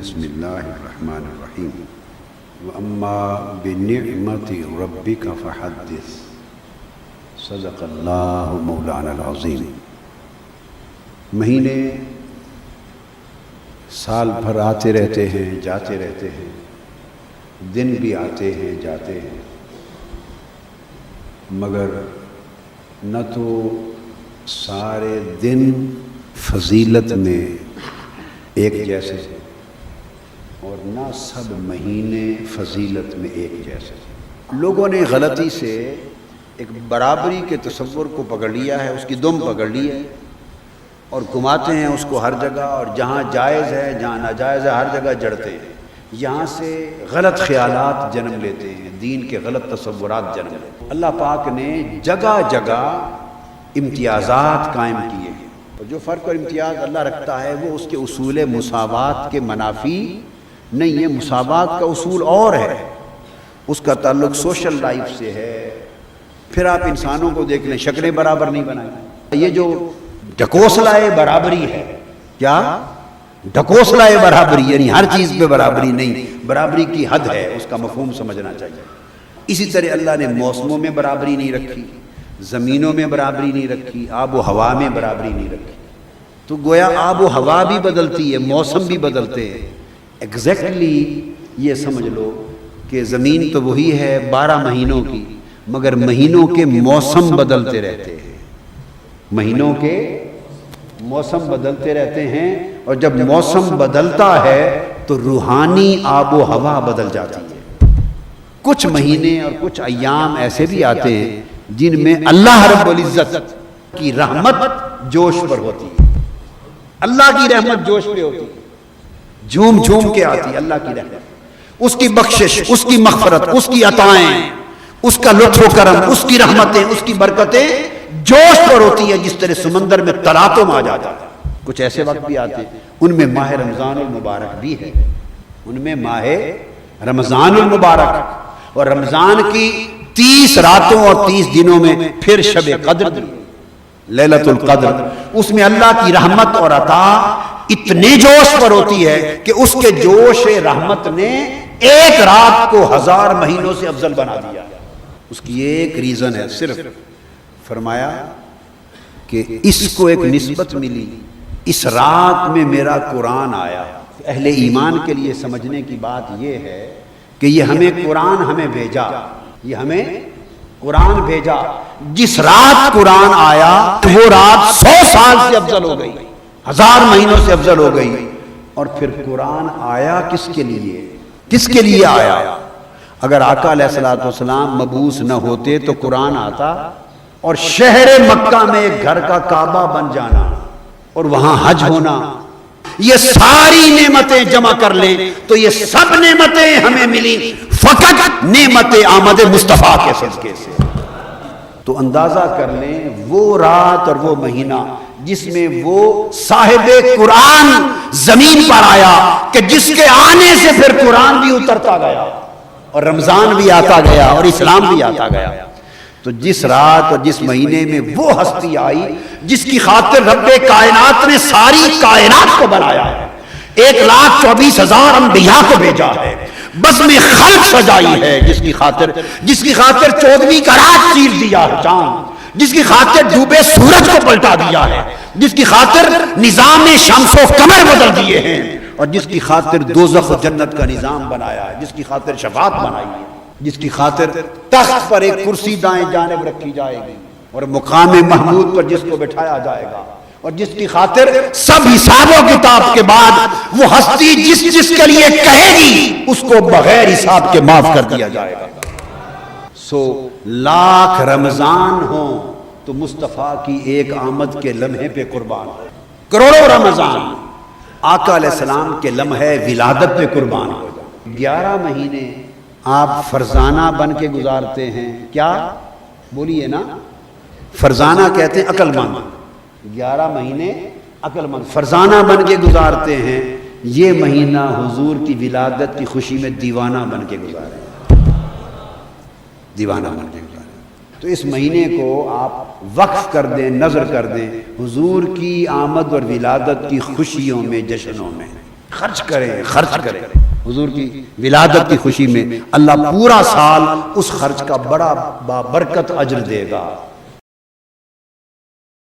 بسم اللہ الرحمن الرحیم واما بنعمت ربک فحدث صدق اللہ مولانا العظیم۔ مہینے سال بھر آتے رہتے ہیں جاتے رہتے ہیں، دن بھی آتے ہیں جاتے ہیں، مگر نہ تو سارے دن فضیلت میں ایک جیسے ہیں اور نہ سب مہینے فضیلت میں ایک جیسے ہیں۔ لوگوں نے غلطی سے ایک برابری کے تصور کو پکڑ لیا ہے، اس کی دم پکڑ لی ہے اور گھماتے ہیں اس کو ہر جگہ، اور جہاں جائز ہے جہاں ناجائز ہے ہر جگہ جڑتے ہیں۔ یہاں سے غلط خیالات جنم لیتے ہیں، دین کے غلط تصورات جنم لیتے ہیں۔ اللہ پاک نے جگہ جگہ امتیازات قائم کیے ہیں، اور جو فرق اور امتیاز اللہ رکھتا ہے وہ اس کے اصول مساوات کے منافی نہیں ہے۔ مساوات کا اصول اور ہے، اس کا تعلق سوشل لائف سے ہے۔ پھر آپ انسانوں کو دیکھ لیں، شکلیں برابر نہیں بنائیں۔ یہ جو ڈھکوسلائے برابری ہے، کیا ڈھکوسلائے برابری، یعنی ہر چیز پہ برابری نہیں، برابری کی حد ہے، اس کا مفہوم سمجھنا چاہیے۔ اسی طرح اللہ نے موسموں میں برابری نہیں رکھی، زمینوں میں برابری نہیں رکھی، آب و ہوا میں برابری نہیں رکھی۔ تو گویا آب و ہوا بھی بدلتی ہے، موسم بھی بدلتے ہیں۔ ایگزیکٹلی یہ سمجھ لو کہ زمین تو وہی ہے 12 مہینوں کی، مگر مہینوں کے موسم بدلتے رہتے ہیں، مہینوں کے موسم بدلتے رہتے ہیں، اور جب موسم بدلتا ہے تو روحانی آب و ہوا بدل جاتی ہے۔ کچھ مہینے اور کچھ ایام ایسے بھی آتے ہیں جن میں اللہ رب العزت کی رحمت جوش پر ہوتی ہے، اللہ کی رحمت جوش پہ ہوتی ہے، جھوم جھوم کے آتی ہے اللہ کی رحمت، اس کی بخشش، اس کی مغفرت، اس کی عطائیں، اس کا لطف و کرم، اس کی رحمتیں، اس کی برکتیں جوش پر ہوتی ہے، جس طرح سمندر میں تلاطم آ جاتا ہے۔ کچھ ایسے وقت بھی آتے ہیں، ان میں ماہ رمضان المبارک بھی ہے، ان میں ماہ رمضان المبارک، اور رمضان کی 30 راتوں اور 30 دنوں میں پھر شب قدر بھی، لیلۃ القدر، اس میں اللہ کی رحمت اور عطا اتنے جوش پر ہوتی ہے کہ اس کے جوش رحمت نے ایک رات کو 1000 مہینوں سے افضل بنا دیا۔ اس کی ایک ریزن ہے، صرف فرمایا کہ اس کو ایک نسبت ملی، اس رات میں میرا قرآن آیا۔ اہل ایمان کے لیے سمجھنے کی بات یہ ہے کہ یہ ہمیں قرآن ہمیں بھیجا، یہ ہمیں قرآن بھیجا، جس رات قرآن آیا وہ رات 100 سال سے افضل ہو گئی، 1000 مہینوں سے افضل ہو گئی۔ اور پھر قرآن آیا کس کے لیے؟ کس کے لیے آیا؟ اگر آقا علیہ الصلوۃ والسلام مبعوث نہ ہوتے تو قرآن آتا، اور شہر مکہ میں ایک گھر کا کعبہ بن جانا اور وہاں حج ہونا، یہ ساری نعمتیں جمع کر لیں تو یہ سب نعمتیں ہمیں ملی فقط نعمت آمد مصطفیٰ کے صدقے سے۔ تو اندازہ کر لیں وہ رات اور وہ مہینہ جس میں وہ صاحب قرآن زمین پر آیا، کہ جس کے آنے سے پھر قرآن بھی اترتا گیا اور رمضان بھی آتا گیا اور اسلام بھی آتا گیا۔ تو جس رات اور جس مہینے میں وہ ہستی آئی جس کی خاطر رب کائنات نے ساری کائنات کو بنایا ہے، 1,24,000 انبیاء کو بھیجا ہے، بزم خلق سجائی ہے، جس کی خاطر 14ویں کا رات چیر دیا ہے چاند، جس کی خاطر ڈوبے سورج کو پلٹا دیا ہے، جس کی خاطر نظام شمس و قمر بدل دیے ہیں، اور جس کی خاطر دوزخ و جنت کا نظام بنایا ہے، جس کی خاطر شفاعت بنائی ہے، جس کی خاطر تخت پر ایک کرسی دائیں جانب رکھی جائے گی اور مقام محمود پر جس کو بٹھایا جائے گا، اور جس کی خاطر سب حساب و کتاب کے بعد وہ ہستی جس کے لیے کہے گی اس کو بغیر حساب کے معاف کر دیا جائے گا۔ سو لاکھ رمضان ہوں تو مصطفیٰ کی ایک آمد کے لمحے پہ قربان ہو، کروڑوں رمضان آقا علیہ السلام کے لمحے ولادت پہ قربان ہو جائے۔ 11 مہینے آپ فرزانہ بن کے گزارتے ہیں، کیا بولیے نا، فرزانہ کہتے ہیں عقل مند، 11 مہینے عقل مند فرزانہ بن کے گزارتے ہیں۔ یہ مہینہ حضور کی ولادت کی خوشی میں دیوانہ بن کے گزارے، دیوانہ بن کے گزارے۔ تو اس مہینے کو آپ وقف کر دیں، نظر کر دیں حضور کی آمد اور ولادت کی خوشیوں میں، جشنوں میں۔ خرچ کریں خرچ کریں. حضور کی ولادت کی خوشی میں اللہ پورا سال اس خرچ کا بڑا بابرکت اجر دے گا.